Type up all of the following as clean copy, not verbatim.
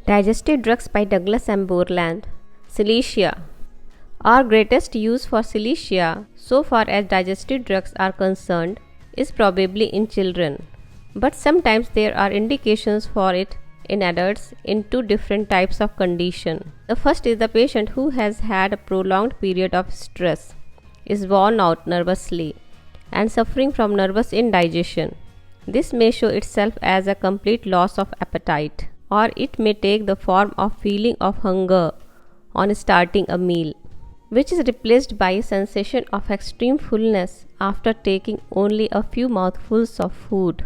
Digestive Drugs by Douglas M. Borland. SILICEA. Our greatest use for SILICEA, so far as digestive drugs are concerned, is probably in children. But sometimes there are indications for it in adults in two different types of condition. The first is the patient who has had a prolonged period of stress, is worn out nervously, and suffering from nervous indigestion. This may show itself as a complete loss of appetite, or it may take the form of feeling of hunger on starting a meal, which is replaced by a sensation of extreme fullness after taking only a few mouthfuls of food,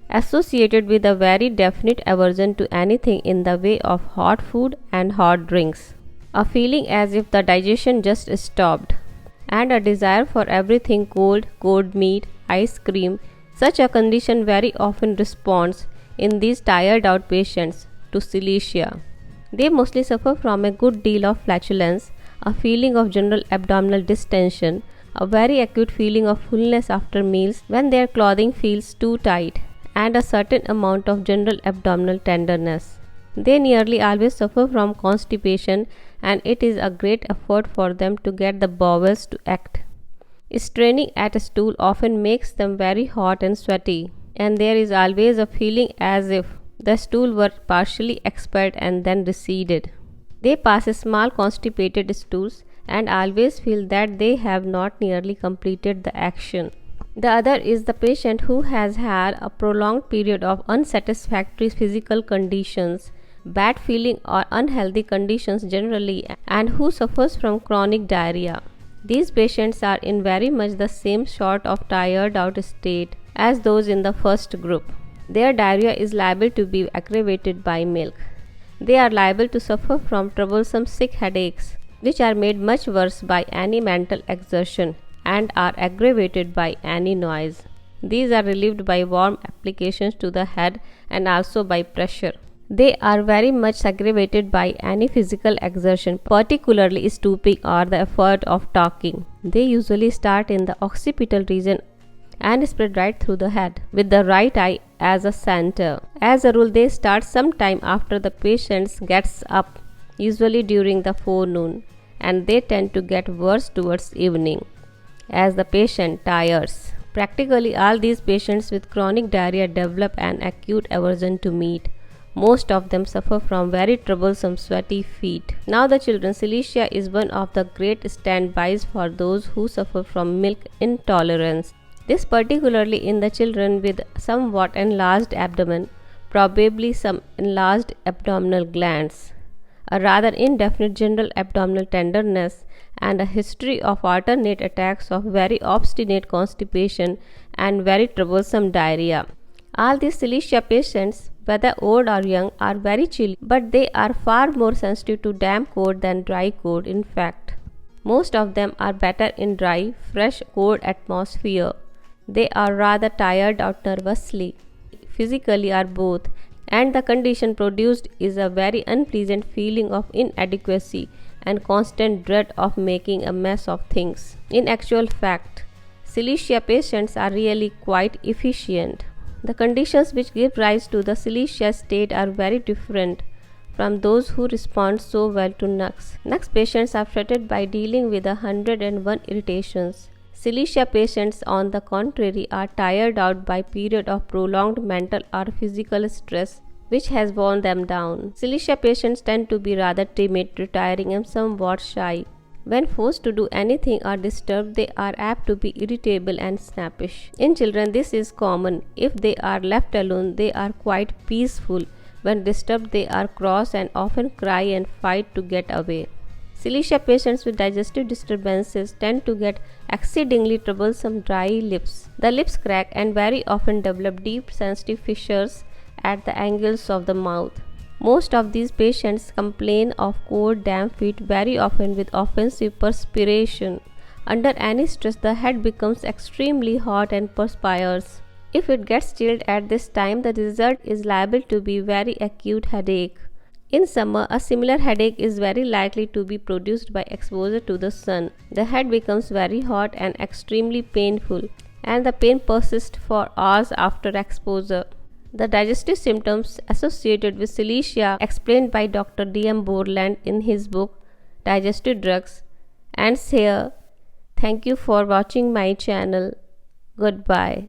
associated with a very definite aversion to anything in the way of hot food and hot drinks, a feeling as if the digestion just stopped, and a desire for everything cold, cold meat, ice cream. Such a condition very often responds in these tired out patients to SILICEA. They mostly suffer from a good deal of flatulence, a feeling of general abdominal distension, a very acute feeling of fullness after meals when their clothing feels too tight, and a certain amount of general abdominal tenderness. They nearly always suffer from constipation, and it is a great effort for them to get the bowels to act. Straining at a stool often makes them very hot and sweaty, and there is always a feeling as if the stool were partially expelled and then receded. They pass small constipated stools and always feel that they have not nearly completed the action. The other is the patient who has had a prolonged period of unsatisfactory physical conditions, bad feeling or unhealthy conditions generally, and who suffers from chronic diarrhea. These patients are in very much the same sort of tired out state as those in the first group. Their diarrhea is liable to be aggravated by milk. They are liable to suffer from troublesome sick headaches, which are made much worse by any mental exertion and are aggravated by any noise. These are relieved by warm applications to the head and also by pressure. They are very much aggravated by any physical exertion, particularly stooping or the effort of talking. They usually start in the occipital region and spread right through the head, with the right eye as a center. As a rule, they start sometime after the patient gets up, usually during the forenoon, and they tend to get worse towards evening as the patient tires. Practically all these patients with chronic diarrhea develop an acute aversion to meat. Most of them suffer from very troublesome sweaty feet. Now the children, SILICEA is one of the great standbys for those who suffer from milk intolerance. This particularly in the children with somewhat enlarged abdomen, probably some enlarged abdominal glands, a rather indefinite general abdominal tenderness, and a history of alternate attacks of very obstinate constipation and very troublesome diarrhea. All these SILICEA patients, whether old or young, are very chilly, but they are far more sensitive to damp cold than dry cold. In fact, most of them are better in dry, fresh, cold atmosphere. They are rather tired out nervously, physically or both, and the condition produced is a very unpleasant feeling of inadequacy and constant dread of making a mess of things. In actual fact, SILICEA patients are really quite efficient. The conditions which give rise to the SILICEA state are very different from those who respond so well to NUCs. NUCs patients are fretted by dealing with 101 irritations. SILICEA patients, on the contrary, are tired out by period of prolonged mental or physical stress which has worn them down. SILICEA patients tend to be rather timid, retiring, and somewhat shy. When forced to do anything or disturbed, they are apt to be irritable and snappish. In children, this is common. If they are left alone, they are quite peaceful. When disturbed, they are cross and often cry and fight to get away. SILICEA patients with digestive disturbances tend to get exceedingly troublesome dry lips. The lips crack and very often develop deep sensitive fissures at the angles of the mouth. Most of these patients complain of cold, damp feet, very often with offensive perspiration. Under any stress, the head becomes extremely hot and perspires. If it gets chilled at this time, the result is liable to be very acute headache. In summer, a similar headache is very likely to be produced by exposure to the sun. The head becomes very hot and extremely painful, and the pain persists for hours after exposure. The digestive symptoms associated with Silicea explained by Dr. D.M. Borland in his book Digestive Drugs ends here. Thank you for watching my channel. Goodbye.